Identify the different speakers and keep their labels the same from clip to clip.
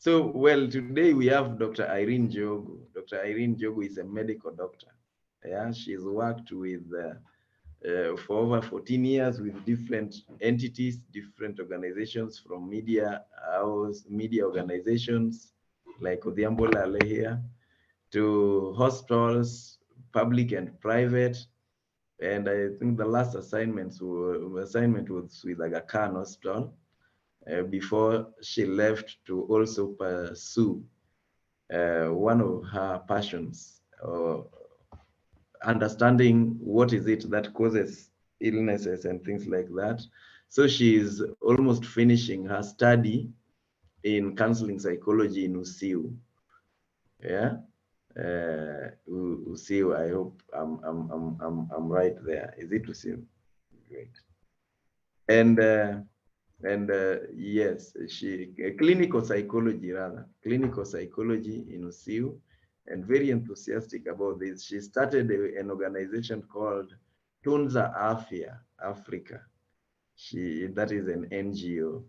Speaker 1: So, well, today we have Dr. Irene Njogu. Dr. Irene Njogu is a medical doctor. Yeah, she's worked with for over 14 years with different entities, different organizations, from media organizations like Odhiambo Lale here, to hospitals, public and private. And I think the last assignment was with Aga Khan Hospital before she left to also pursue one of her passions, understanding what is it that causes illnesses and things like that. So she is almost finishing her study in counseling psychology in USIU. Yeah, USIU. I hope I'm right there. Is it USIU? Great. And yes, she clinical psychology in USIU, and very enthusiastic about this. She started an organization called Tunza Afya Africa. That is an NGO,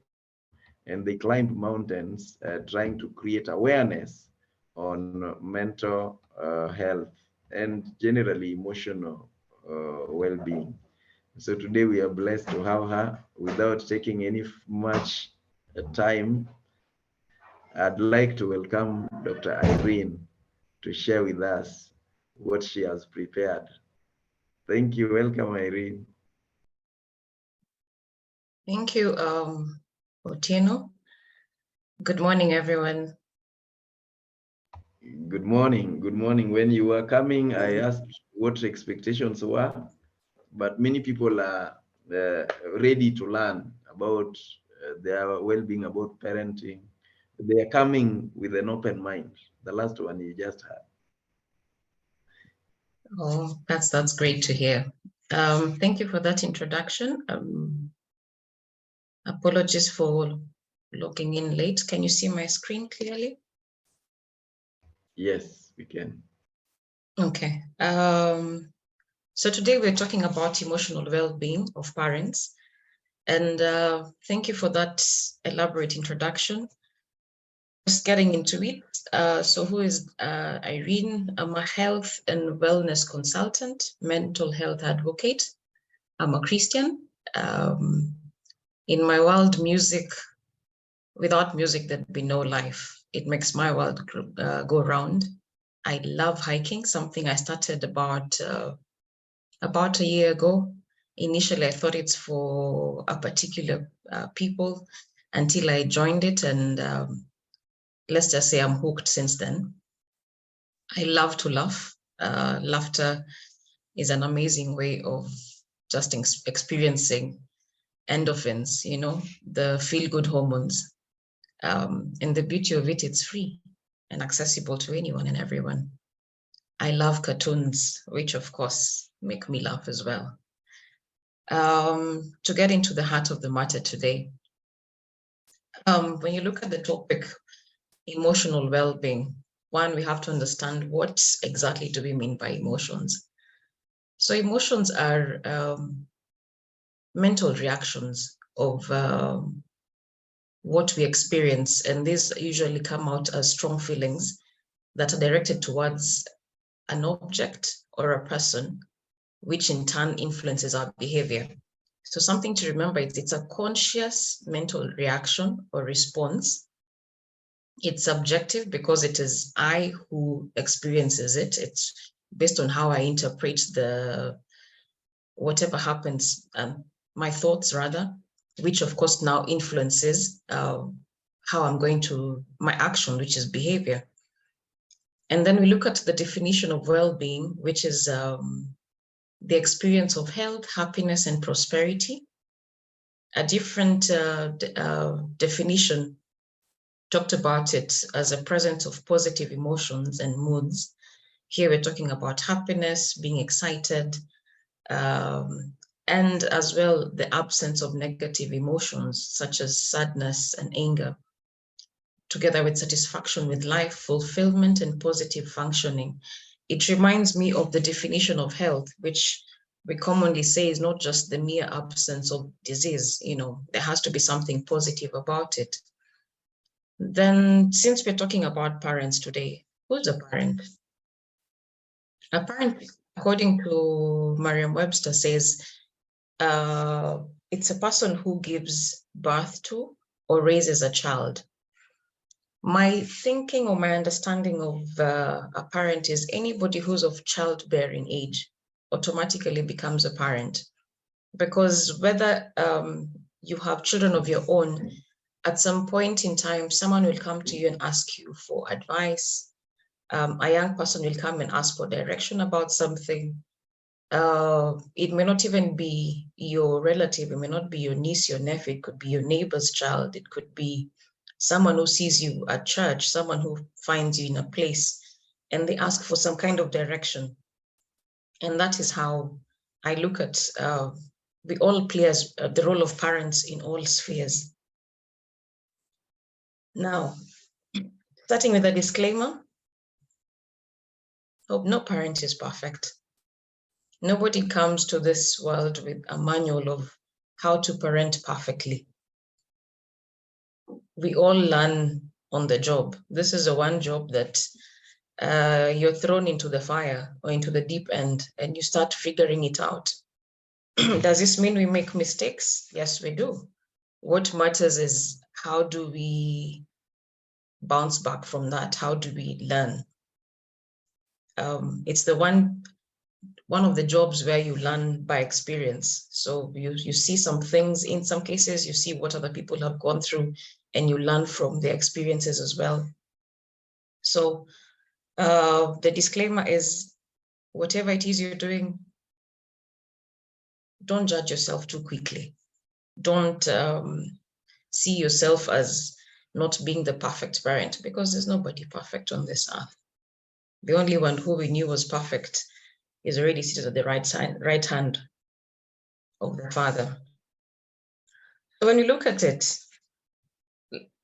Speaker 1: and they climbed mountains trying to create awareness on mental health and generally emotional well-being. So today we are blessed to have her. Without taking any much time, I'd like to welcome Dr. Irene to share with us what she has prepared. Thank you. Welcome, Irene.
Speaker 2: Thank you, Otieno. Good morning, everyone.
Speaker 1: Good morning. Good morning. When you were coming, I asked what expectations were, but many people are ready to learn about their well-being, about parenting. They are coming with an open mind. The last one you just had.
Speaker 2: Oh, that's great to hear. Thank you for that introduction. Apologies for logging in late. Can you see my screen clearly?
Speaker 1: Yes, we can.
Speaker 2: Okay. So today we're talking about emotional well-being of parents. And thank you for that elaborate introduction. Just getting into it. So who is Irene? I'm a health and wellness consultant, mental health advocate. I'm a Christian. In my world, music, without music, there'd be no life. It makes my world go round. I love hiking, something I started about a year ago. Initially, I thought it's for a particular people until I joined it, and let's just say I'm hooked since then. I love to laugh. Laughter is an amazing way of just experiencing endorphins, you know, the feel-good hormones. And the beauty of it, it's free and accessible to anyone and everyone. I love cartoons, which of course make me laugh as well. To get into the heart of the matter today, when you look at the topic, emotional well-being, one, we have to understand what exactly do we mean by emotions. So emotions are mental reactions of what we experience, and these usually come out as strong feelings that are directed towards an object or a person, which in turn influences our behavior. So something to remember is it's a conscious mental reaction or response. It's subjective because it is I who experiences it. It's based on how I interpret whatever happens, my thoughts rather, which of course now influences how I'm going to, my action, which is behavior. And then we look at the definition of well-being, which is the experience of health, happiness, and prosperity. A different definition talked about it as a presence of positive emotions and moods. Here we're talking about happiness, being excited, and as well the absence of negative emotions such as sadness and anger, together with satisfaction with life, fulfillment, and positive functioning. It reminds me of the definition of health, which we commonly say is not just the mere absence of disease. You know, there has to be something positive about it. Then, since we're talking about parents today, who's a parent? A parent, according to Merriam-Webster, says it's a person who gives birth to or raises a child. My thinking or my understanding of a parent is anybody who's of childbearing age automatically becomes a parent. Because whether you have children of your own, at some point in time, someone will come to you and ask you for advice. A young person will come and ask for direction about something. It may not even be your relative, it may not be your niece, your nephew, it could be your neighbor's child, it could be someone who sees you at church, someone who finds you in a place, and they ask for some kind of direction. And that is how I look at, we all play as the role of parents in all spheres. Now, starting with a disclaimer, no parent is perfect. Nobody comes to this world with a manual of how to parent perfectly. We all learn on the job. This is the one job that you're thrown into the fire or into the deep end and you start figuring it out. Does this mean we make mistakes? Yes, we do. What matters is how do we bounce back from that? How do we learn? It's the one of the jobs where you learn by experience. So you see some things, in some cases, you see what other people have gone through and you learn from their experiences as well. So the disclaimer is, whatever it is you're doing, don't judge yourself too quickly. Don't see yourself as not being the perfect parent, because there's nobody perfect on this earth. The only one who we knew was perfect is already seated at the right hand of the Father. So when you look at it,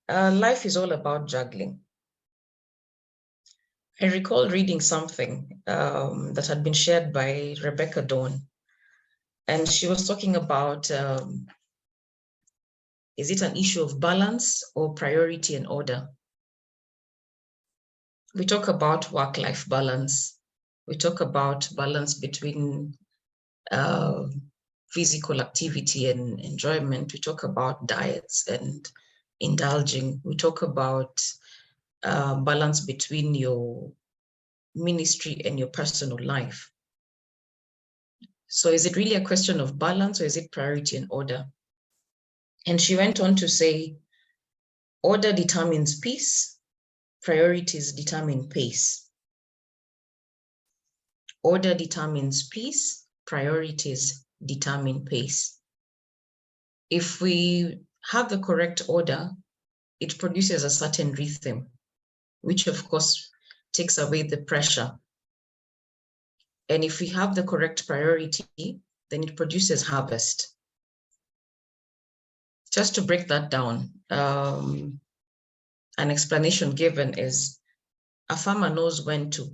Speaker 2: life is all about juggling. I recall reading something that had been shared by Rebecca Dawn, and she was talking about, is it an issue of balance or priority and order? We talk about work-life balance. We talk about balance between physical activity and enjoyment. We talk about diets and indulging. We talk about balance between your ministry and your personal life. So is it really a question of balance, or is it priority and order? And she went on to say, order determines peace, priorities determine pace. Order determines peace, priorities determine pace. If we have the correct order, it produces a certain rhythm, which of course takes away the pressure. And if we have the correct priority, then it produces harvest. Just to break that down, an explanation given is a farmer knows when to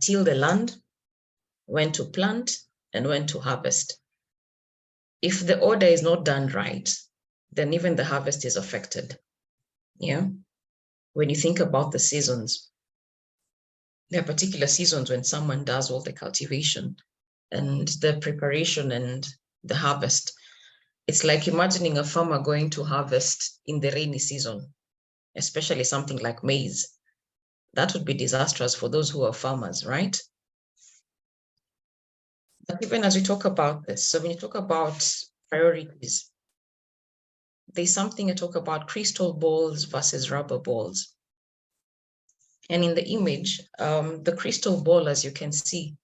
Speaker 2: till the land, when to plant, and when to harvest. If the order is not done right, then even the harvest is affected. Yeah. When you think about the seasons, there are particular seasons when someone does all the cultivation and the preparation and the harvest. It's like imagining a farmer going to harvest in the rainy season, especially something like maize. That would be disastrous for those who are farmers, right? But even as we talk about this, so when you talk about priorities, there's something I talk about crystal balls versus rubber balls. And in the image, the crystal ball, as you can see,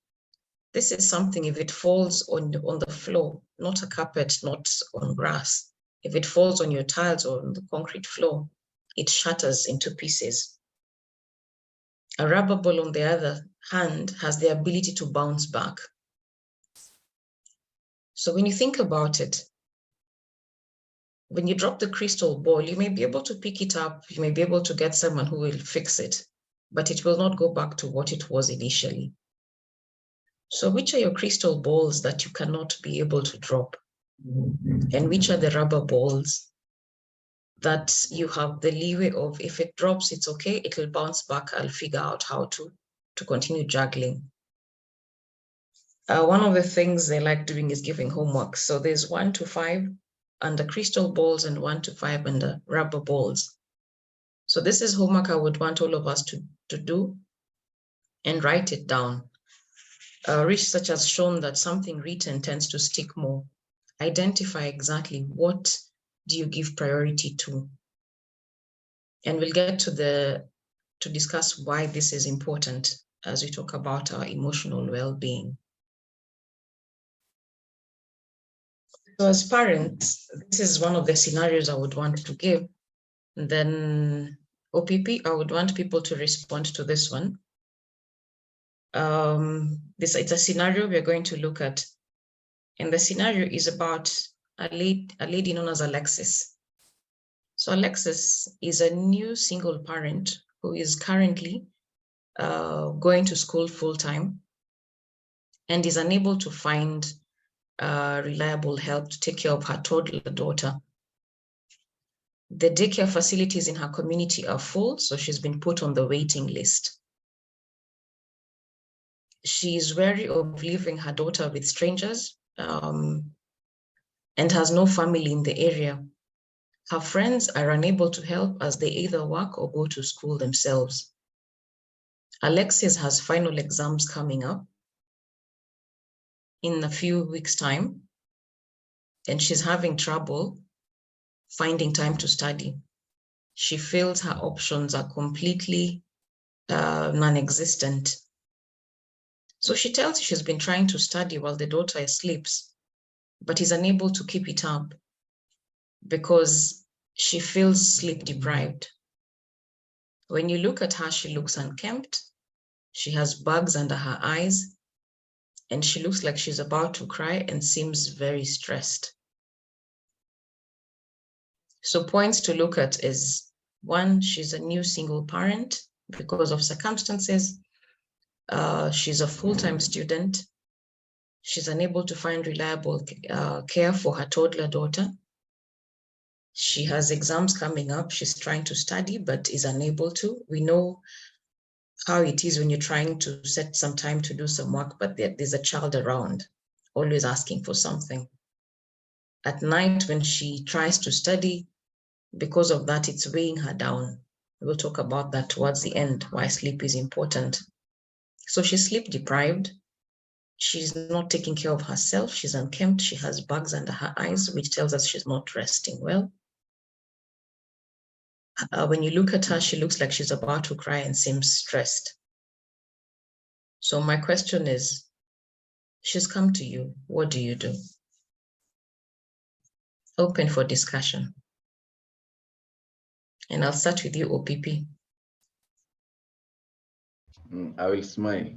Speaker 2: this is something, if it falls on the floor, not a carpet, not on grass, if it falls on your tiles or on the concrete floor, it shatters into pieces. A rubber ball, on the other hand, has the ability to bounce back. So when you think about it, when you drop the crystal ball, you may be able to pick it up, you may be able to get someone who will fix it, but it will not go back to what it was initially. So which are your crystal balls that you cannot be able to drop? And which are the rubber balls that you have the leeway of, if it drops, it's okay, it will bounce back, I'll figure out how to continue juggling. One of the things they like doing is giving homework. So there's 1 to 5 under crystal balls and 1 to 5 under rubber balls. So this is homework I would want all of us to do and write it down. Research has shown that something written tends to stick more. Identify exactly what do you give priority to. And we'll get to discuss why this is important as we talk about our emotional well-being. So as parents, this is one of the scenarios I would want to give. And then OPP, I would want people to respond to this one. It's a scenario we're going to look at. And the scenario is about a lady known as Alexis. So Alexis is a new single parent who is currently going to school full-time and is unable to find reliable help to take care of her toddler daughter. The daycare facilities in her community are full, so she's been put on the waiting list. She is wary of leaving her daughter with strangers and has no family in the area. Her friends are unable to help as they either work or go to school themselves. Alexis has final exams coming up in a few weeks' time, and she's having trouble finding time to study. She feels her options are completely non-existent. So she tells you she's been trying to study while the daughter sleeps, but is unable to keep it up because she feels sleep deprived. When you look at her, she looks unkempt. She has bags under her eyes, and she looks like she's about to cry and seems very stressed. So points to look at is, 1, she's a new single parent because of circumstances. She's a full-time student. She's unable to find reliable care for her toddler daughter. She has exams coming up. She's trying to study, but is unable to. We know how it is when you're trying to set some time to do some work, but there's a child around, always asking for something. At night, when she tries to study, because of that, it's weighing her down. We'll talk about that towards the end, why sleep is important. So she's sleep deprived. She's not taking care of herself. She's unkempt. She has bags under her eyes, which tells us she's not resting well. When you look at her, she looks like she's about to cry and seems stressed. So my question is, she's come to you. What do you do? Open for discussion. And I'll start with you, OPP.
Speaker 1: I will smile.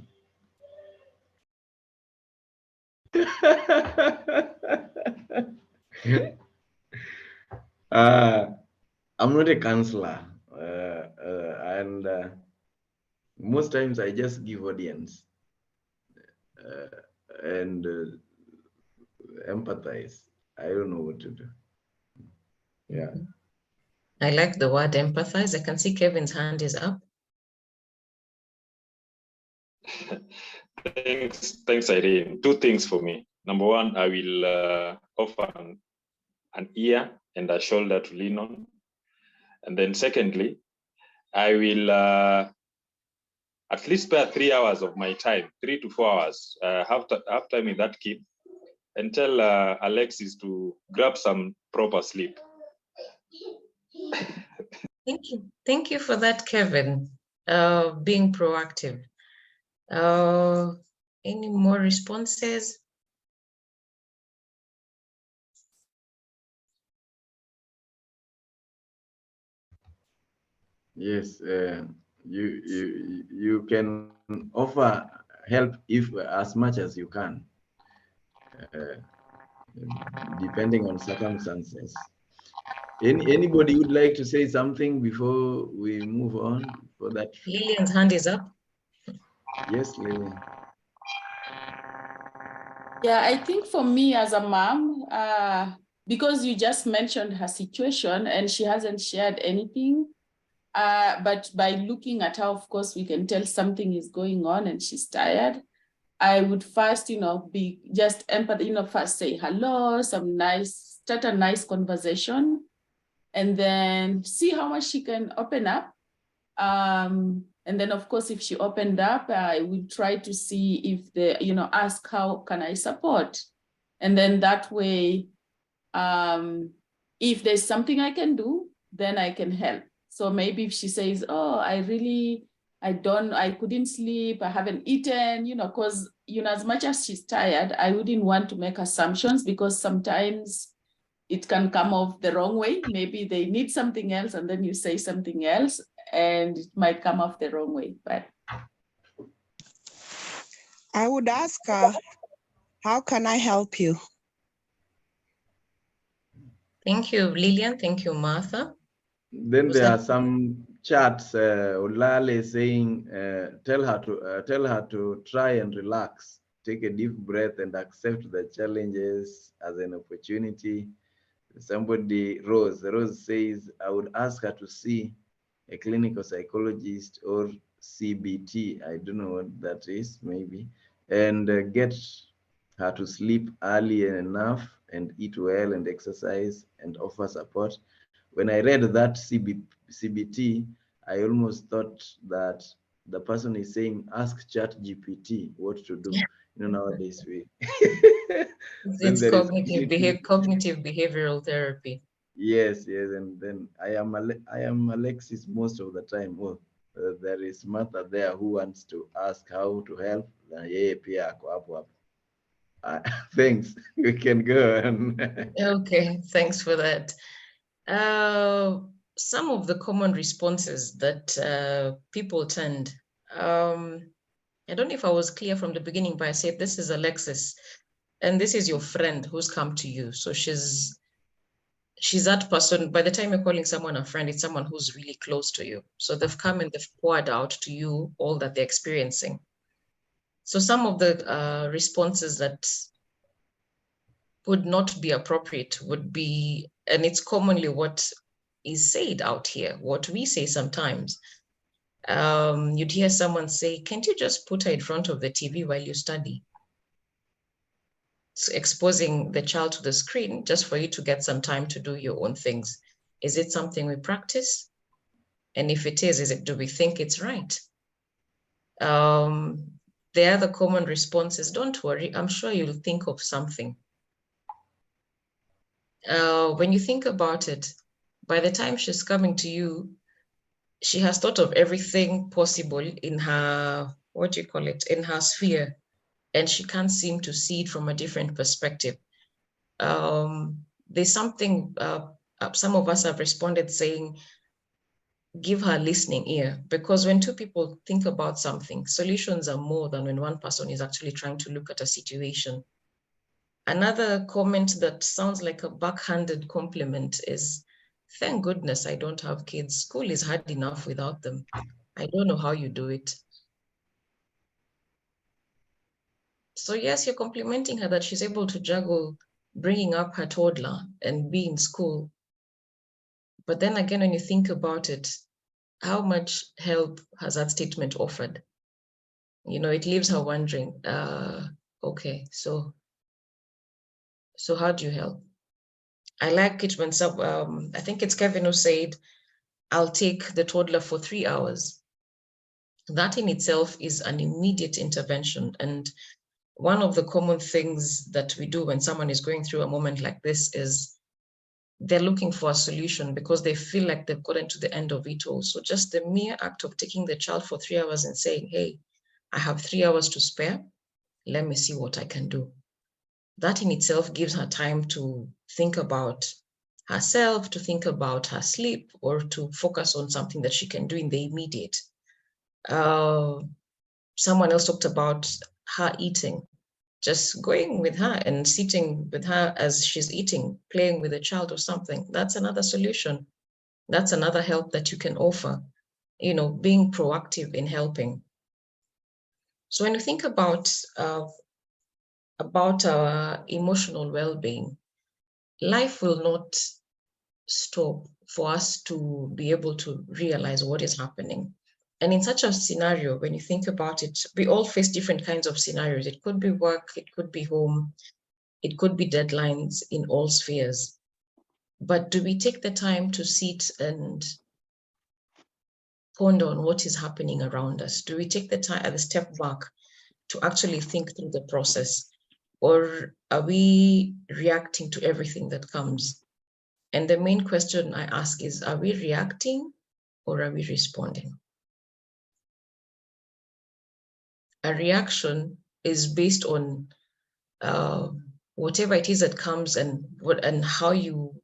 Speaker 1: I'm not a counselor, and most times I just give audience and empathize. I don't know what to do. Yeah.
Speaker 2: I like the word empathize. I can see Kevin's hand is up.
Speaker 3: Thanks, Irene. 2 things for me. Number 1, I will offer an ear and a shoulder to lean on. And then secondly, I will at least spare 3 hours of my time, 3 to 4 hours, have time with that kid, and tell Alexis to grab some proper sleep.
Speaker 2: Thank you. Thank you for that, Kevin. Being proactive. Any more responses?
Speaker 1: Yes, you can offer help if as much as you can, depending on circumstances. Anybody would like to say something before we move on for that?
Speaker 2: Lillian's hand is up.
Speaker 1: Yes, Lillian.
Speaker 4: Yeah, I think for me as a mom, because you just mentioned her situation and she hasn't shared anything. But by looking at her, of course, we can tell something is going on and she's tired. I would first, be just empathy, first say hello, start a nice conversation, and then see how much she can open up. And then, of course, if she opened up, I would try to see if ask how can I support? And then that way, if there's something I can do, then I can help. So maybe if she says, oh, I couldn't sleep, I haven't eaten, because, as much as she's tired, I wouldn't want to make assumptions, because sometimes it can come off the wrong way. Maybe they need something else and then you say something else and it might come off the wrong way. But
Speaker 5: I would ask her, how can I help you?
Speaker 2: Thank you, Lillian. Thank you, Martha.
Speaker 1: Then there are some chats, Olale saying, tell her to try and relax, take a deep breath and accept the challenges as an opportunity. Somebody, Rose says, I would ask her to see a clinical psychologist or CBT, I don't know what that is, maybe, and get her to sleep early enough and eat well and exercise and offer support. When I read that CBT, I almost thought that the person is saying, ask ChatGPT what to do. Nowadays we.
Speaker 2: It's cognitive behavioral therapy.
Speaker 1: Yes, and then I am Alexis most of the time. Oh, there is Martha there who wants to ask how to help. Thanks. We can go on.
Speaker 2: Okay, thanks for that. Some of the common responses that people tend. I don't know if I was clear from the beginning, but I said this is Alexis, and this is your friend who's come to you. So she's that person. By the time you're calling someone a friend, it's someone who's really close to you. So they've come and they've poured out to you all that they're experiencing. So some of the responses that would not be appropriate would be, and it's commonly what is said out here, what we say sometimes. You'd hear someone say, can't you just put her in front of the TV while you study? So exposing the child to the screen just for you to get some time to do your own things. Is it something we practice? And if it is do we think it's right? The other common response is, don't worry, I'm sure you'll think of something. When you think about it, by the time she's coming to you, she has thought of everything possible in her, in her sphere, and she can't seem to see it from a different perspective. There's something, some of us have responded saying, give her a listening ear, because when two people think about something, solutions are more than when one person is actually trying to look at a situation. Another comment that sounds like a backhanded compliment is, thank goodness I don't have kids. School is hard enough without them. I don't know how you do it. So yes, you're complimenting her that she's able to juggle bringing up her toddler and be in school. But then again, when you think about it, how much help has that statement offered? It leaves her wondering, okay, so how do you help? I like it when I think it's Kevin who said, I'll take the toddler for 3 hours. That in itself is an immediate intervention. And one of the common things that we do when someone is going through a moment like this is they're looking for a solution because they feel like they've gotten to the end of it all. So just the mere act of taking the child for 3 hours and saying, hey, I have 3 hours to spare. Let me see what I can do. That in itself gives her time to think about herself, to think about her sleep, or to focus on something that she can do in the immediate. Someone else talked about her eating, just going with her and sitting with her as she's eating, playing with a child or something. That's another solution. That's another help that you can offer, being proactive in helping. So when you think about our emotional well-being, life will not stop for us to be able to realize what is happening. And in such a scenario, when you think about it, we all face different kinds of scenarios. It could be work, it could be home, it could be deadlines in all spheres. But do we take the time to sit and ponder on what is happening around us? Do we take the time at the step back to actually think through the process? Or are we reacting to everything that comes? And the main question I ask is, are we reacting or are we responding? A reaction is based on whatever it is that comes and how you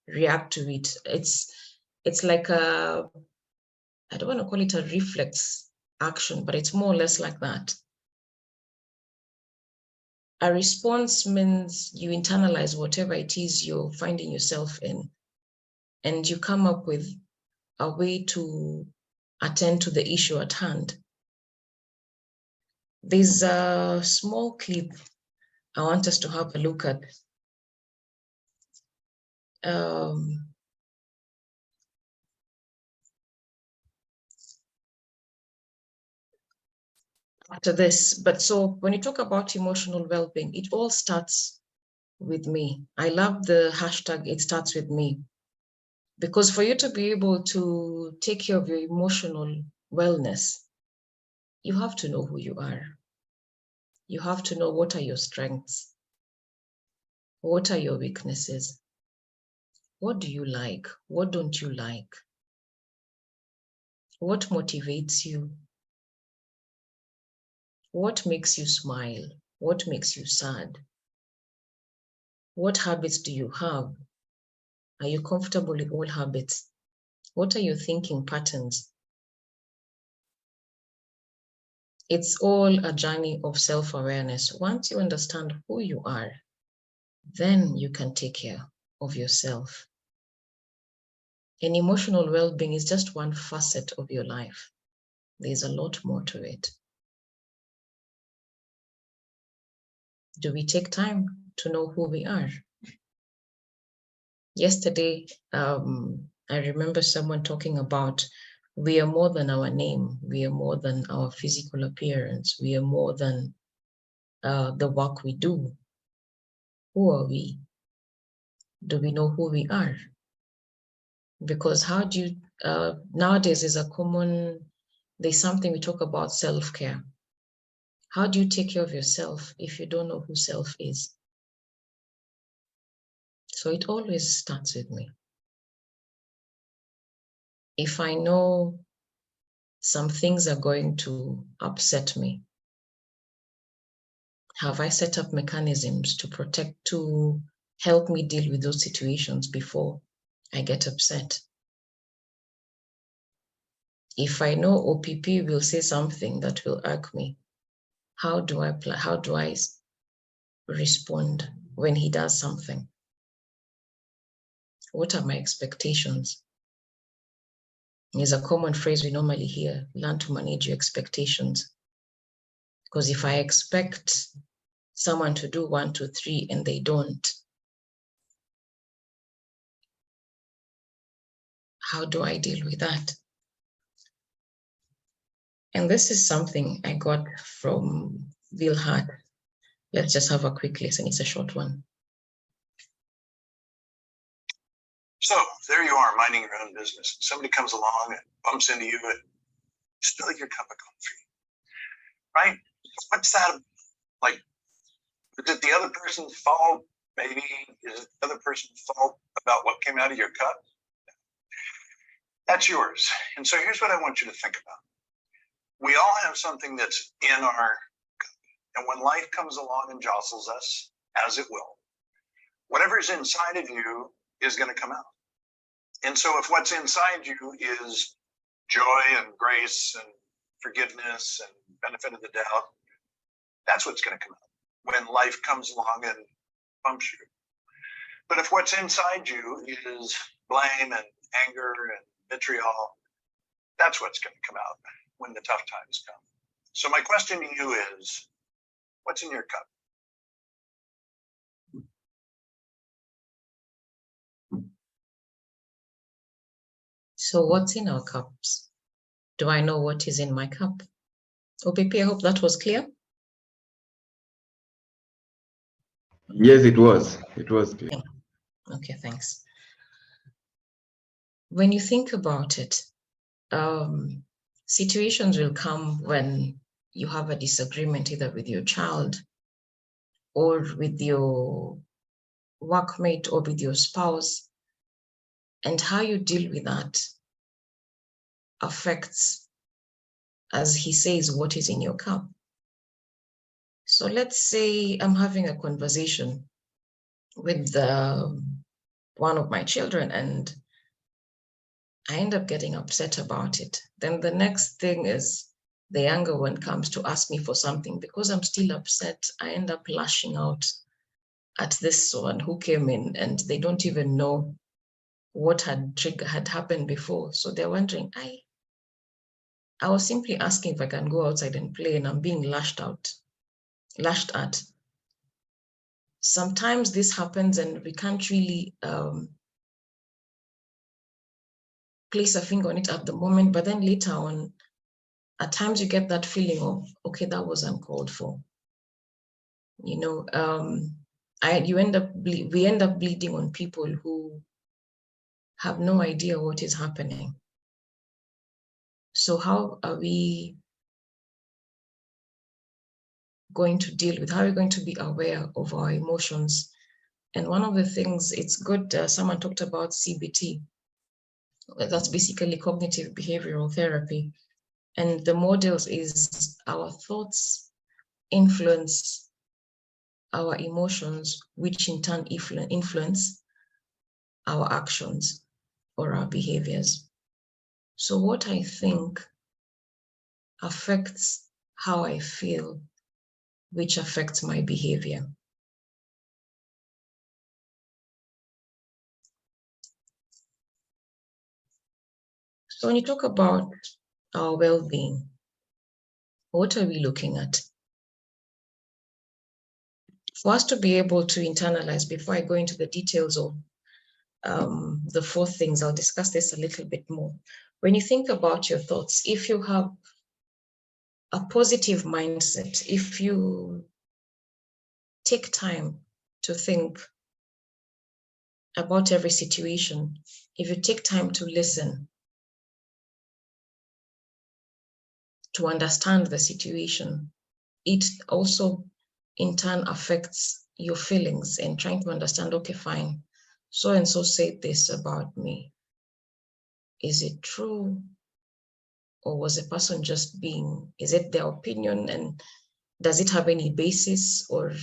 Speaker 2: react to it. It's like a, I don't want to call it a reflex action, but it's more or less like that. A response means you internalize whatever it is you're finding yourself in, and you come up with a way to attend to the issue at hand. There's a small clip I want us to have a look at. After this, but so when you talk about emotional well-being, it all starts with me. I love the hashtag, it starts with me, because for you to be able to take care of your emotional wellness, you have to know who you are. You have to know what are your strengths, what are your weaknesses, what do you like, what don't you like, what motivates you, what makes you smile, what makes you sad, what habits do you have? Are you comfortable with all habits? What are your thinking patterns? It's all a journey of self-awareness. Once you understand who you are, then you can take care of yourself. And emotional well-being is just one facet of your life. There's a lot more to it. Do we take time to know who we are? Yesterday, I remember someone talking about we are more than our name. We are more than our physical appearance. We are more than the work we do. Who are we? Do we know who we are? Because how do you, nowadays is a common, there's something we talk about self-care. How do you take care of yourself if you don't know who self is? So it always starts with me. If I know some things are going to upset me, have I set up mechanisms to protect, to help me deal with those situations before I get upset? If I know OPP will say something that will irk me, how do I respond when he does something? What are my expectations? It's a common phrase we normally hear, learn to manage your expectations. Because if I expect someone to do 1, 2, 3 and they don't, how do I deal with that? And this is something I got from Bill Hart. Let's just have a quick listen. It's a short one.
Speaker 6: So there you are, minding your own business. Somebody comes along and bumps into you and spill your cup of coffee, right? What's that like? Is it the other person's fault? Maybe is it the other person's fault about what came out of your cup? That's yours. And so here's what I want you to think about. We all have something that's in our cup. And when life comes along and jostles us, as it will, whatever's inside of you is going to come out. And so if what's inside you is joy and grace and forgiveness and benefit of the doubt, that's what's going to come out when life comes along and bumps you. But if what's inside you is blame and anger and vitriol, that's what's going to come out when the tough times come. So my question to you is, what's in your cup?
Speaker 2: So what's in our cups? Do I know what is in my cup? OPP, I hope that was clear.
Speaker 1: Yes, it was. It was clear.
Speaker 2: Okay, thanks. When you think about it, situations will come when you have a disagreement either with your child or with your workmate or with your spouse, and how you deal with that affects, as he says, what is in your cup. So let's say I'm having a conversation with one of my children and I end up getting upset about it. Then the next thing is the younger one comes to ask me for something. Because I'm still upset, I end up lashing out at this one who came in and they don't even know what had happened before. So they're wondering, I was simply asking if I can go outside and play and I'm being lashed at. Sometimes this happens and we can't really place a finger on it at the moment, but then later on, at times you get that feeling of, okay, that was uncalled for. You know, we end up bleeding on people who have no idea what is happening. So how are we going to deal with, how are we going to be aware of our emotions? And one of the things, it's good, someone talked about CBT. That's basically cognitive behavioral therapy. And the models is our thoughts influence our emotions, which in turn influence our actions or our behaviors. So what I think affects how I feel, which affects my behavior. So when you talk about our well-being, what are we looking at? For us to be able to internalize, before I go into the details of the 4 things, I'll discuss this a little bit more. When you think about your thoughts, if you have a positive mindset, if you take time to think about every situation, if you take time to listen, to understand the situation, it also in turn affects your feelings and trying to understand, okay, fine, so and so said this about me. Is it true? Or was a person just being, is it their opinion and does it have any basis? Or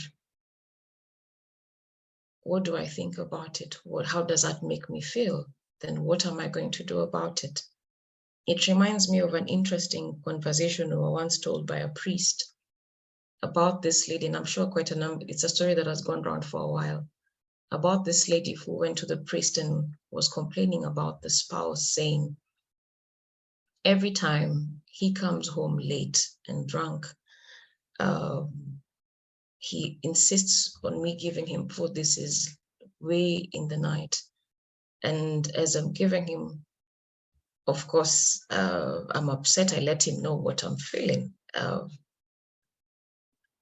Speaker 2: what do I think about it? How does that make me feel? Then what am I going to do about it? It reminds me of an interesting conversation we were once told by a priest about this lady, and I'm sure quite a number, it's a story that has gone around for a while, about this lady who went to the priest and was complaining about the spouse, saying, every time he comes home late and drunk, he insists on me giving him food. This is way in the night. And as I'm giving him, of course, I'm upset. I let him know what I'm feeling.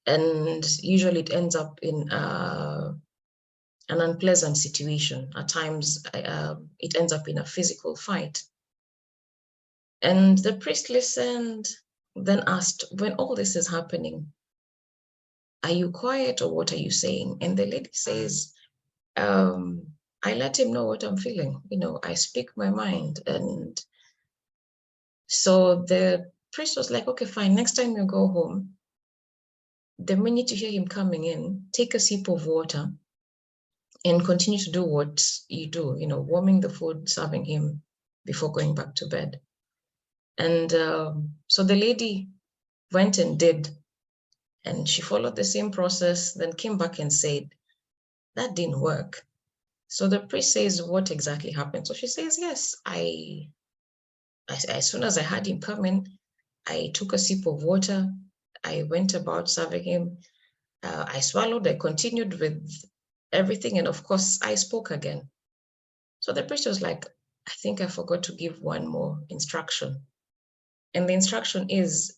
Speaker 2: And usually it ends up in an unpleasant situation. At times, it ends up in a physical fight. And the priest listened, then asked, when all this is happening, are you quiet or what are you saying? And the lady says, I let him know what I'm feeling. You know, I speak my mind. And so the priest was like, okay, fine. Next time you go home, the minute you hear him coming in, take a sip of water and continue to do what you do, you know, warming the food, serving him before going back to bed. And so the lady went and did, and she followed the same process, then came back and said, that didn't work. So the priest says, what exactly happened? So she says, yes, as soon as I had him come in, I took a sip of water. I went about serving him. I swallowed, I continued with everything. And of course, I spoke again. So the priest was like, I think I forgot to give one more instruction. And the instruction is,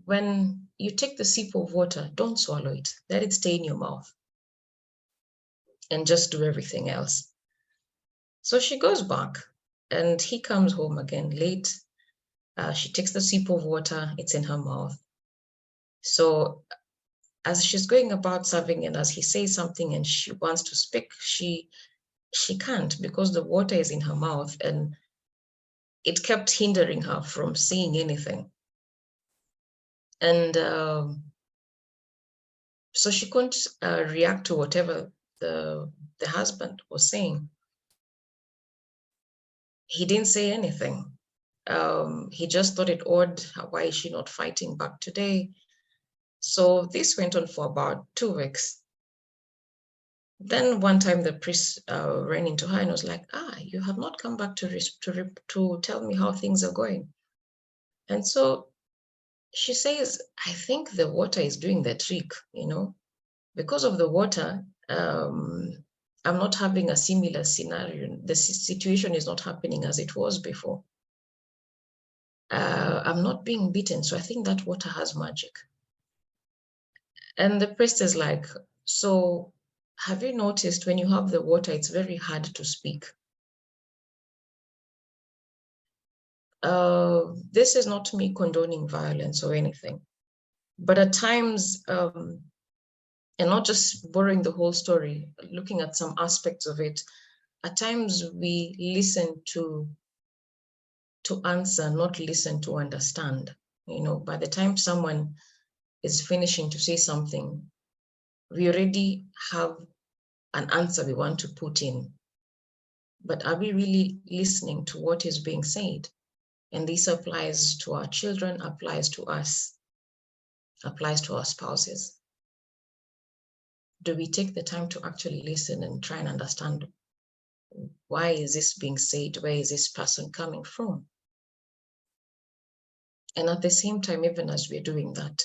Speaker 2: when you take the sip of water, don't swallow it. Let it stay in your mouth and just do everything else. So she goes back and he comes home again late. She takes the sip of water, it's in her mouth. So as she's going about serving and as he says something and she wants to speak, she can't because the water is in her mouth and it kept hindering her from saying anything. And so she couldn't react to whatever the husband was saying. He didn't say anything. He just thought it odd. Why is she not fighting back today? So this went on for about 2 weeks. Then one time the priest ran into her and was like, you have not come back to tell me how things are going. And so she says, I think the water is doing the trick, you know, because of the water, I'm not having a similar scenario. The situation is not happening as it was before. I'm not being beaten, so I think that water has magic. And the priest is like, so have you noticed when you have the water, it's very hard to speak? This is not me condoning violence or anything, but at times, and not just borrowing the whole story, looking at some aspects of it, at times we listen to answer, not listen to understand. You know, by the time someone is finishing to say something, we already have an answer we want to put in. But are we really listening to what is being said? And this applies to our children, applies to us, applies to our spouses. Do we take the time to actually listen and try and understand, why is this being said? Where is this person coming from? And at the same time, even as we're doing that,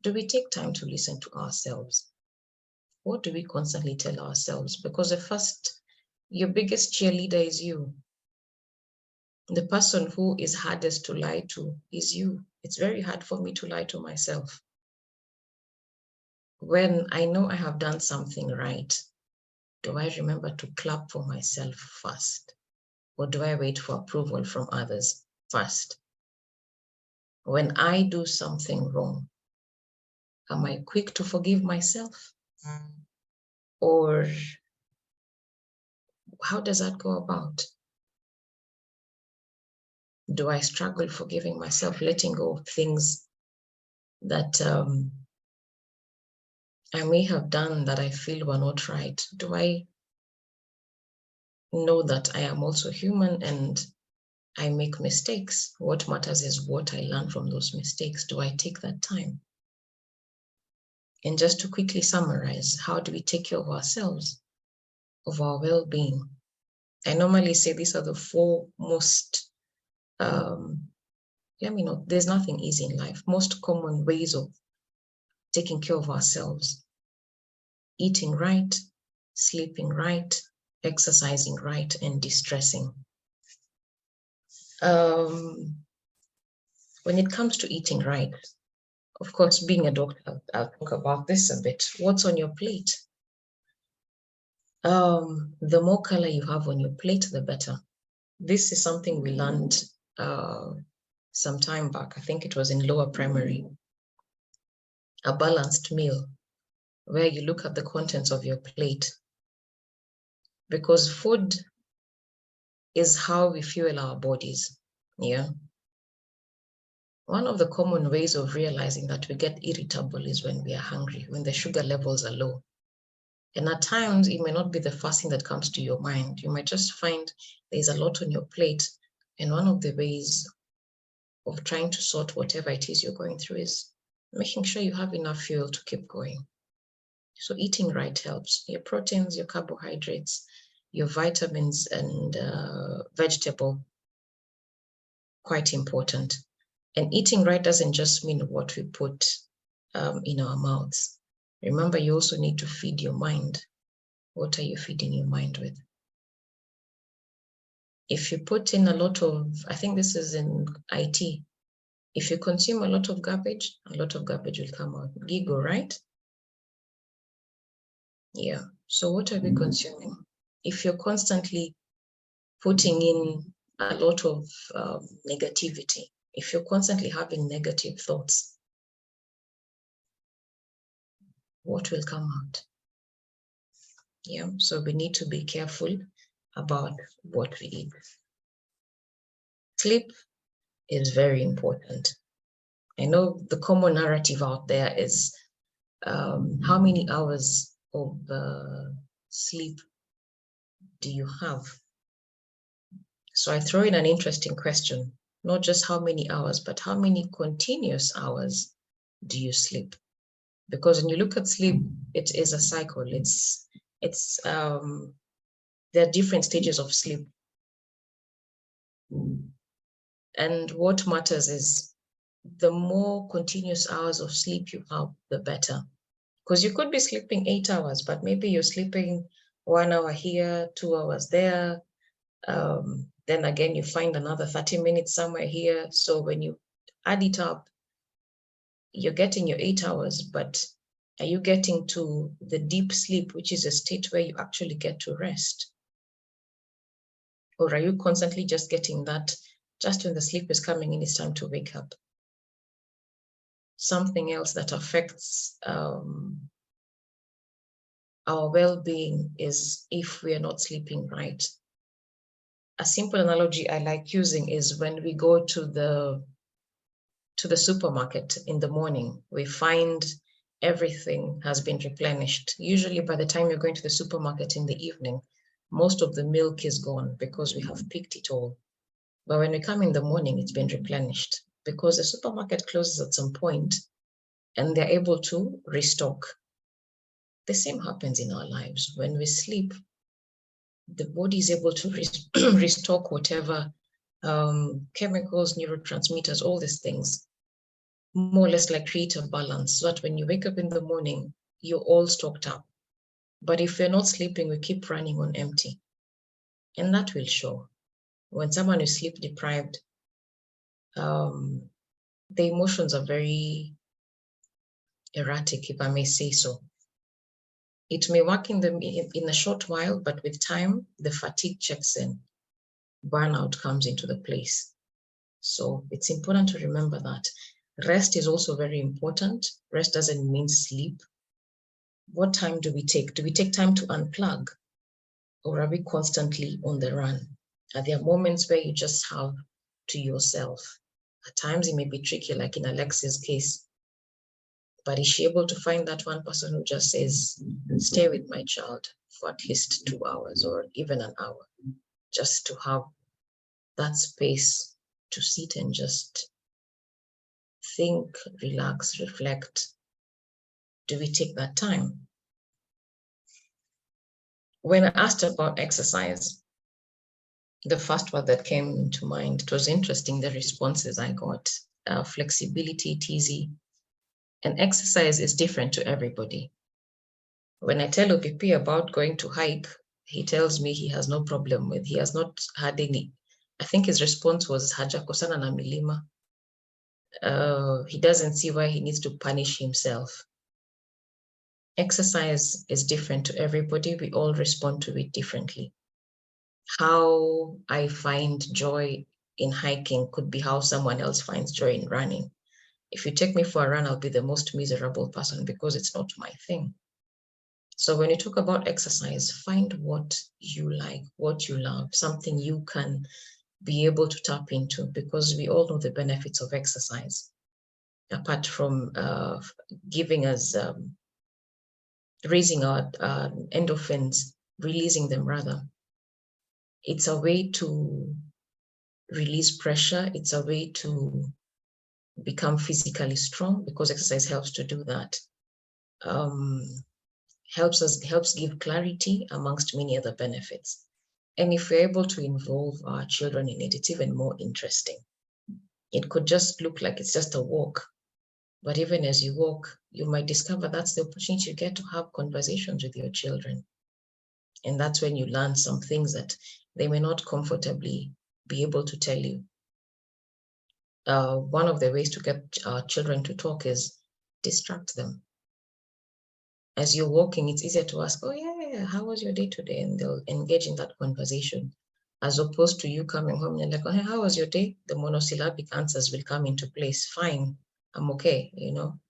Speaker 2: do we take time to listen to ourselves? What do we constantly tell ourselves? Because your biggest cheerleader is you. The person who is hardest to lie to is you. It's very hard for me to lie to myself. When I know I have done something right, do I remember to clap for myself first? Or do I wait for approval from others first? When I do something wrong, am I quick to forgive myself? Or how does that go about? Do I struggle forgiving myself, letting go of things that I may have done that I feel were not right? Do I know that I am also human and I make mistakes? What matters is what I learn from those mistakes. Do I take that time? And just to quickly summarize, how do we take care of ourselves, of our well-being? I normally say these are the 4 most, there's nothing easy in life, most common ways of taking care of ourselves: eating right, sleeping right, exercising right, and de-stressing. When it comes to eating right, of course, being a doctor, I'll talk about this a bit. What's on your plate? The more color you have on your plate, the better. This is something we learned some time back. I think it was in lower primary. A balanced meal, where you look at the contents of your plate. Because food is how we fuel our bodies, yeah? One of the common ways of realizing that we get irritable is when we are hungry, when the sugar levels are low. And at times, it may not be the first thing that comes to your mind. You might just find there's a lot on your plate. And one of the ways of trying to sort whatever it is you're going through is making sure you have enough fuel to keep going. So eating right helps. Your proteins, your carbohydrates, your vitamins, and vegetable, quite important. And eating right doesn't just mean what we put in our mouths. Remember, you also need to feed your mind. What are you feeding your mind with? If you put in a lot of, I think this is in IT, if you consume a lot of garbage will come out. Gigo, right? Yeah. So what are we consuming? If you're constantly putting in a lot of negativity, if you're constantly having negative thoughts, what will come out? Yeah. So we need to be careful about what we eat. Sleep is very important. I know the common narrative out there is how many hours of sleep do you have? So I throw in an interesting question, not just how many hours, but how many continuous hours do you sleep? Because when you look at sleep, it is a cycle. There are different stages of sleep. And what matters is the more continuous hours of sleep you have, the better. Because you could be sleeping 8 hours, but maybe you're sleeping 1 hour here, 2 hours there. Then again, you find another 30 minutes somewhere here. So when you add it up, you're getting your 8 hours, but are you getting to the deep sleep, which is a state where you actually get to rest? Or are you constantly just getting that, just when the sleep is coming in, it's time to wake up? Something else that affects our well-being is if we are not sleeping right. A simple analogy I like using is when we go to the supermarket in the morning, we find everything has been replenished. Usually by the time you're going to the supermarket in the evening, most of the milk is gone because we have picked it all. But when we come in the morning, it's been replenished because the supermarket closes at some point and they're able to restock. The same happens in our lives. When we sleep, the body is able to restock whatever chemicals, neurotransmitters, all these things, more or less like create a balance so that when you wake up in the morning, you're all stocked up. But if we're not sleeping, we keep running on empty. And that will show. When someone is sleep deprived, the emotions are very erratic, if I may say so. It may work in a short while, but with time, the fatigue checks in. Burnout comes into the place. So it's important to remember that. Rest is also very important. Rest doesn't mean sleep. What time do we take? Do we take time to unplug? Or are we constantly on the run? Are there moments where you just have to yourself? At times it may be tricky, like in Alexa's case. But is she able to find that one person who just says, stay with my child for at least 2 hours or even an hour, just to have that space to sit and just think, relax, reflect? Do we take that time? When I asked about exercise, the first word that came into mind, it was interesting, the responses I got, flexibility, TZ, and exercise is different to everybody. When I tell OPP about going to hike, he tells me he has no problem with, he has not had any, I think his response was, hajakosana na milima. He doesn't see why he needs to punish himself. Exercise is different to everybody. We all respond to it differently. How I find joy in hiking could be how someone else finds joy in running. If you take me for a run, I'll be the most miserable person because it's not my thing. So when you talk about exercise, find what you like, what you love, something you can be able to tap into, because we all know the benefits of exercise. Apart from giving us, raising our endorphins, releasing them rather. It's a way to release pressure. It's a way to become physically strong because exercise helps to do that. Helps give clarity amongst many other benefits. And if we're able to involve our children in it, it's even more interesting. It could just look like it's just a walk, but even as you walk, you might discover that's the opportunity you get to have conversations with your children. And that's when you learn some things that they may not comfortably be able to tell you. One of the ways to get children to talk is distract them. As you're walking, it's easier to ask, oh yeah, how was your day today? And they'll engage in that conversation, as opposed to you coming home and like, oh, hey, how was your day? The monosyllabic answers will come into place. Fine, I'm okay, you know.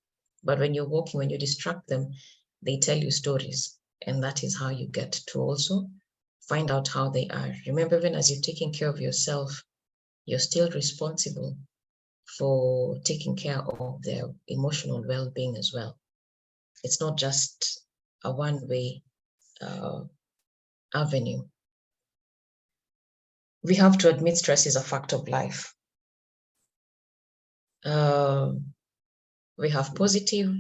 Speaker 2: But when you're walking, when you distract them, they tell you stories. And that is how you get to also find out how they are. Remember, even as you're taking care of yourself, you're still responsible for taking care of their emotional well-being as well. It's not just a one-way avenue. We have to admit stress is a fact of life. We have positive,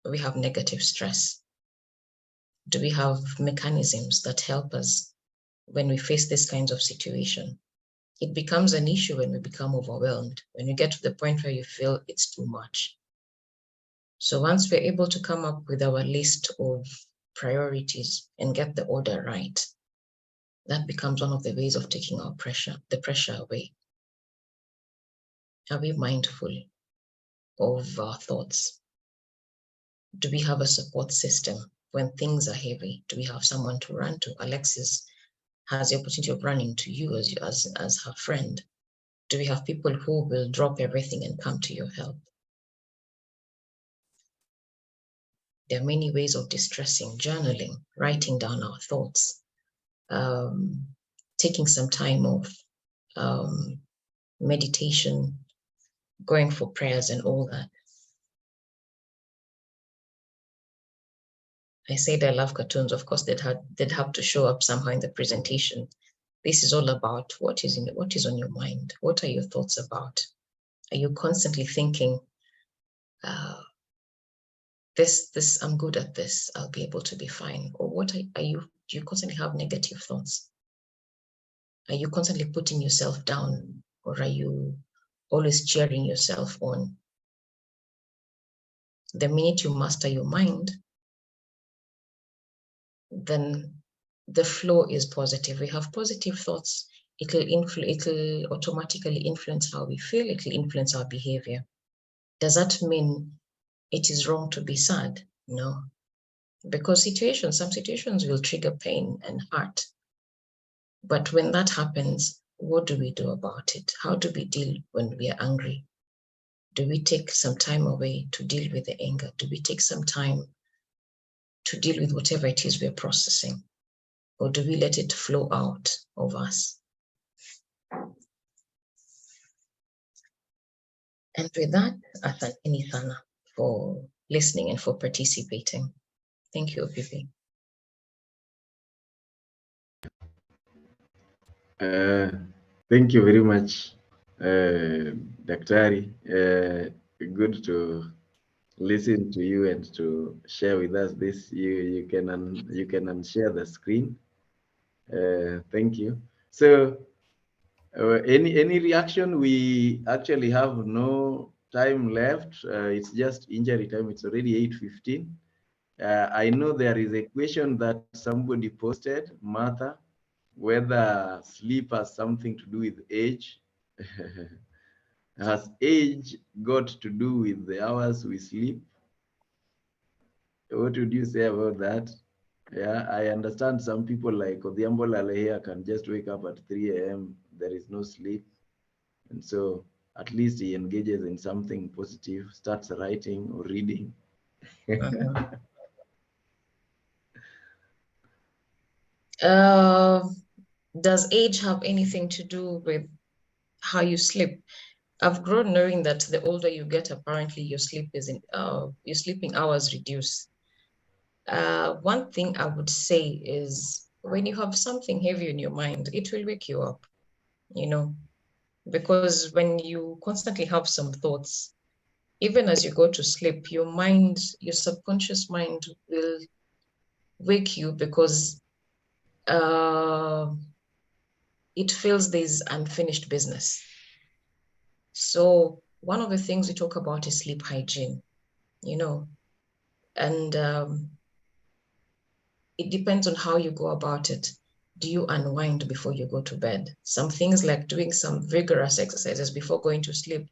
Speaker 2: we have negative stress. Do we have mechanisms that help us when we face these kinds of situations? It becomes an issue when we become overwhelmed, when you get to the point where you feel it's too much. So once we're able to come up with our list of priorities and get the order right, that becomes one of the ways of taking the pressure away. Are we mindful of our thoughts? Do we have a support system when things are heavy? Do we have someone to run to? Alexis has the opportunity of running to you as her friend. Do we have people who will drop everything and come to your help? There are many ways of distressing: journaling, writing down our thoughts, taking some time off, meditation, going for prayers and all that. I said I love cartoons. Of course, they'd have to show up somehow in the presentation. This is all about what is on your mind. What are your thoughts about? Are you constantly thinking, this, I'm good at this, I'll be able to be fine? Or what do you constantly have negative thoughts? Are you constantly putting yourself down, or are you always cheering yourself on? The minute you master your mind, then the flow is positive. We have positive thoughts. It'll automatically influence how we feel. It'll influence our behavior. Does that mean it is wrong to be sad? No, because some situations will trigger pain and hurt. But when that happens, what do we do about it? How do we deal when we are angry? Do we take some time away to deal with the anger? Do we take some time to deal with whatever it is we're processing? Or do we let it flow out of us? And with that, I thank Inithana for listening and for participating. Thank you, Opipi.
Speaker 1: Thank you very much, Daktari. Good to listen to you and to share with us this. You can unshare the screen. Thank you. So, any reaction? We actually have no time left. It's just injury time. It's already 8:15. I know there is a question that somebody posted, Martha, whether sleep has something to do with age. Has age got to do with the hours we sleep? What would you say about that? Yeah, I understand some people like Odhiambo Lalehia can just wake up at 3 a.m. There is no sleep. And so at least he engages in something positive, starts writing or reading.
Speaker 2: Does age have anything to do with how you sleep? I've grown knowing that the older you get, apparently your sleeping hours reduce. One thing I would say is when you have something heavy in your mind, it will wake you up, you know, because when you constantly have some thoughts, even as you go to sleep, your subconscious mind will wake you because it feels there's unfinished business. So one of the things we talk about is sleep hygiene, you know, and it depends on how you go about it. do you unwind before you go to bed? Some things like doing some vigorous exercises before going to sleep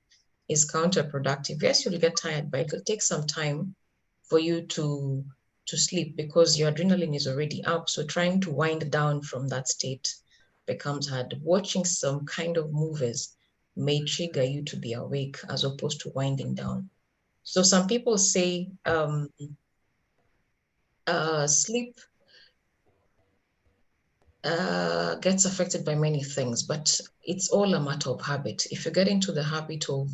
Speaker 2: is counterproductive. Yes, you'll get tired, but it'll take some time for you to sleep because your adrenaline is already up. So trying to wind down from that state becomes hard. Watching some kind of movies may trigger you to be awake as opposed to winding down. So some people say sleep gets affected by many things, but it's all a matter of habit. If you get into the habit of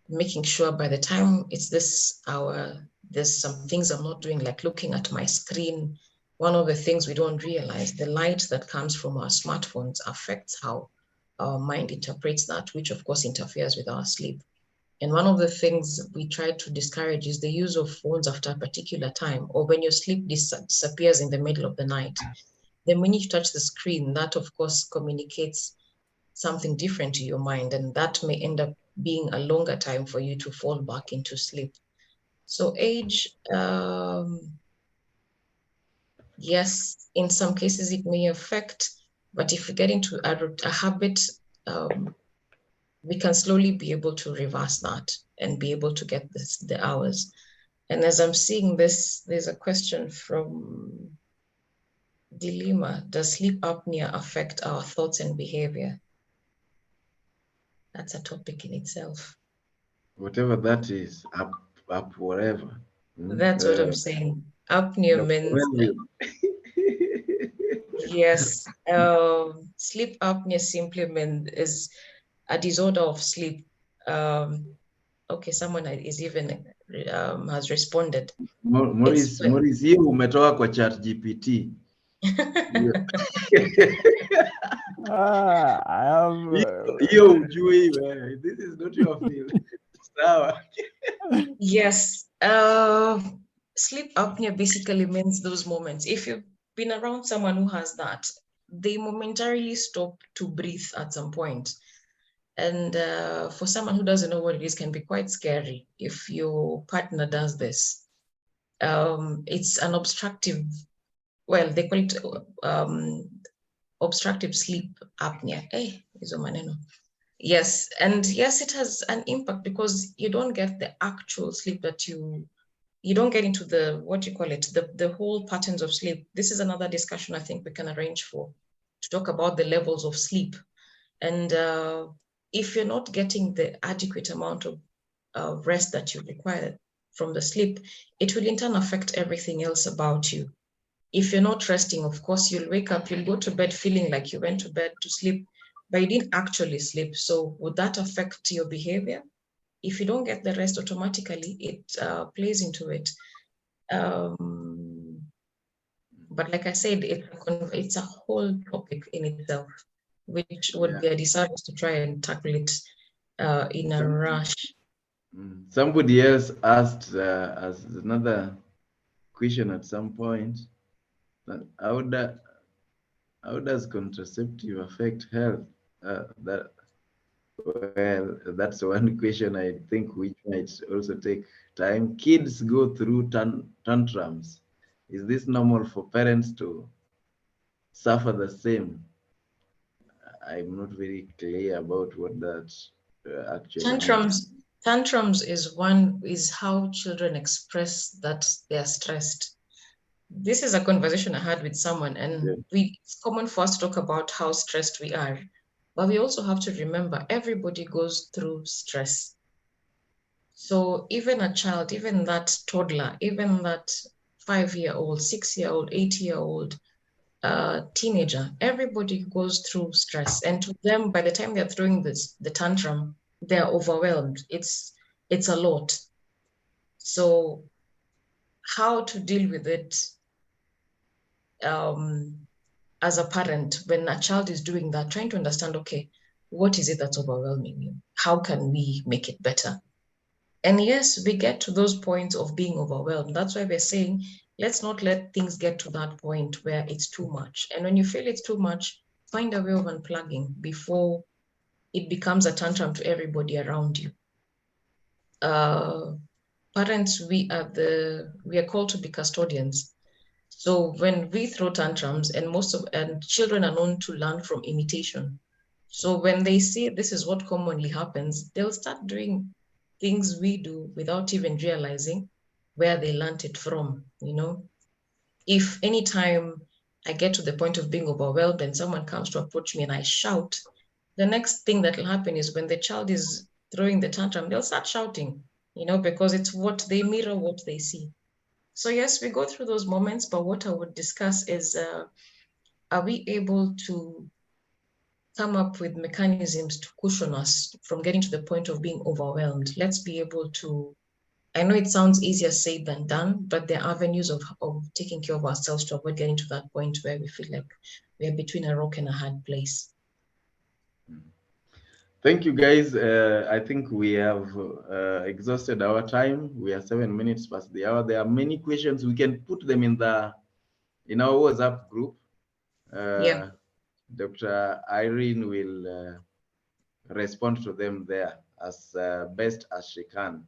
Speaker 2: making sure by the time it's this hour, there's some things I'm not doing, like looking at my screen. One of the things we don't realize, the light that comes from our smartphones affects how our mind interprets that, which of course interferes with our sleep. And one of the things we try to discourage is the use of phones after a particular time, or when your sleep disappears in the middle of the night. The minute you touch the screen, that of course communicates something different to your mind, and that may end up being a longer time for you to fall back into sleep. So age, yes, in some cases it may affect, but if you get into a habit, we can slowly be able to reverse that and be able to get the hours. And as I'm seeing this, there's a question from Dilemma. Does sleep apnea affect our thoughts and behavior? That's a topic in itself.
Speaker 1: Whatever that is, up whatever.
Speaker 2: That's what I'm saying. Apnea means, yes, sleep apnea simply is a disorder of sleep. Okay, someone is even has responded.
Speaker 1: Maurice, hiyo umetoka kwa chat GPT. Hiyo ujui, this is not your field. Sawa.
Speaker 2: Yes, sleep apnea basically means those moments. If you've been around someone who has that, they momentarily stop to breathe at some point. And for someone who doesn't know what it is, can be quite scary if your partner does this. It's an obstructive, well, they call it obstructive sleep apnea. Hey, izo maneno. Yes, and yes, it has an impact because you don't get the actual sleep that you don't get into the, what you call it, the whole patterns of sleep. This is another discussion I think we can arrange for, to talk about the levels of sleep. And if you're not getting the adequate amount of rest that you require from the sleep, it will in turn affect everything else about you. If you're not resting, of course, you'll wake up, you'll go to bed feeling like you went to bed to sleep, but you didn't actually sleep. So would that affect your behavior? If you don't get the rest, automatically it plays into it. But like I said, it's a whole topic in itself, which would be a disservice to try and tackle it in a rush.
Speaker 1: Somebody else asked as another question at some point, how does contraceptive affect health? Well, that's one question I think which might also take time. Kids go through tantrums. Is this normal for parents to suffer the same? I'm not very clear about what that actually means.
Speaker 2: Tantrums is how children express that they're stressed. This is a conversation I had with someone, and it's common for us to talk about how stressed we are, but we also have to remember everybody goes through stress. So even a child, even that toddler, even that 5-year-old, 6-year-old, 8-year-old, teenager, everybody goes through stress. And to them, by the time they're throwing the tantrum, they're overwhelmed. It's a lot. So how to deal with it as a parent when a child is doing that, trying to understand, okay, what is it that's overwhelming you? How can we make it better? And yes, we get to those points of being overwhelmed. That's why we're saying, let's not let things get to that point where it's too much. And when you feel it's too much, find a way of unplugging before it becomes a tantrum to everybody around you. Parents, we are called to be custodians. So when we throw tantrums, and children are known to learn from imitation. So when they see this is what commonly happens, they'll start doing things we do without even realizing where they learned it from, you know. If anytime I get to the point of being overwhelmed and someone comes to approach me and I shout, the next thing that will happen is when the child is throwing the tantrum, they'll start shouting, you know, because it's what they mirror, what they see. So yes, we go through those moments, but what I would discuss is, are we able to come up with mechanisms to cushion us from getting to the point of being overwhelmed? Let's be able to, I know it sounds easier said than done, but there are avenues of taking care of ourselves to avoid getting to that point where we feel like we're between a rock and a hard place.
Speaker 1: Thank you, guys. I think we have exhausted our time. We are 7 minutes past the hour. There are many questions. We can put them in our WhatsApp group.
Speaker 2: Yeah.
Speaker 1: Dr. Irene will respond to them there as best as she can.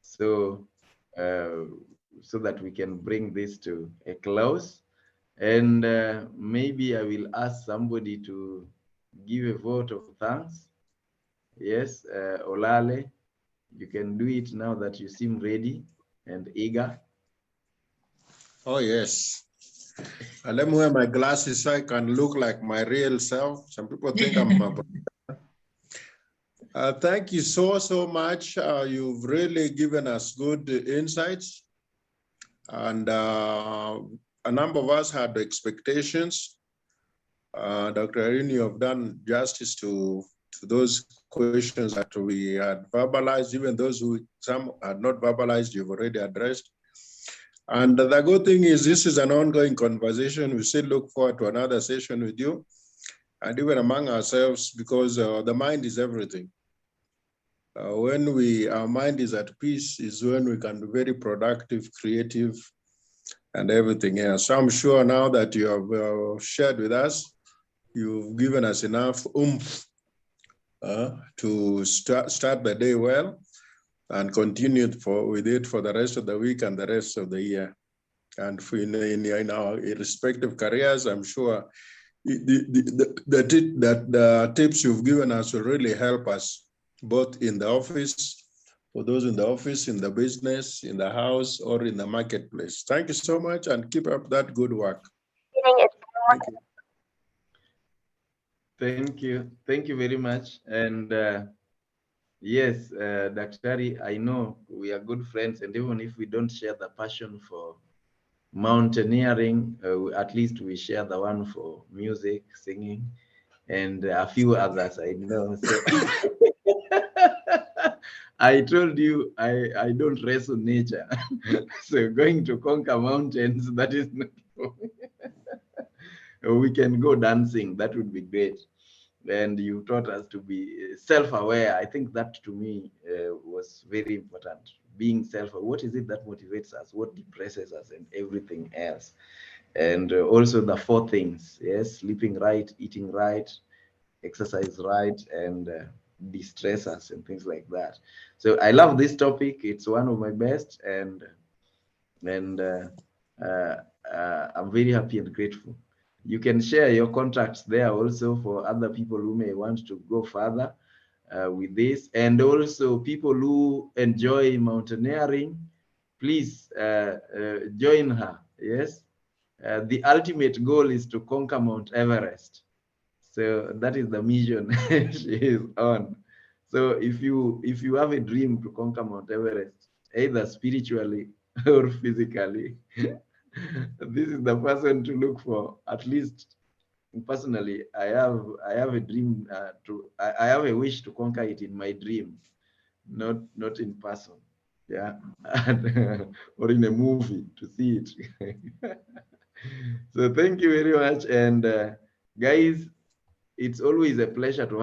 Speaker 1: So, so that we can bring this to a close. And maybe I will ask somebody to give a vote of thanks. Yes, Olale, you can do it now that you seem ready and eager.
Speaker 7: Oh, yes. Let me wear my glasses so I can look like my real self. Some people think I'm a thank you so much. You've really given us good insights. And a number of us had expectations. Dr. Irene, you have done justice to those questions that we had verbalized, even those who some had not verbalized, you've already addressed. And the good thing is this is an ongoing conversation. We still look forward to another session with you and even among ourselves, because the mind is everything. When our mind is at peace is when we can be very productive, creative, and everything else. So I'm sure now that you have shared with us, you've given us enough oomph to start the day well and continue with it for the rest of the week and the rest of the year. And for in our respective careers, I'm sure the tips you've given us will really help us, both in the office, for those in the office, in the business, in the house, or in the marketplace. Thank you so much and keep up that good work. Thank you.
Speaker 1: Thank you. Thank you very much. And yes, Daktari, I know we are good friends, and even if we don't share the passion for mountaineering, at least we share the one for music, singing, and a few others I know. So I told you I don't wrestle nature. So going to conquer mountains, that is not for me. We can go dancing, that would be great. And you taught us to be self-aware. I think that to me was very important. Being self-aware, what is it that motivates us, what depresses us, and everything else. And also the 4 things, yes, sleeping right, eating right, exercise right, and de-stress us and things like that. So I love this topic. It's one of my best, and I'm very happy and grateful. You can share your contacts there also for other people who may want to go further with this, and also people who enjoy mountaineering. Please join her. Yes, the ultimate goal is to conquer Mount Everest. So that is the mission she is on. So if you have a dream to conquer Mount Everest, either spiritually or physically, this is the person to look for. At least personally, I have a dream I have a wish to conquer it in my dream, not in person. Yeah, or in a movie to see it. So thank you very much, and guys, it's always a pleasure to have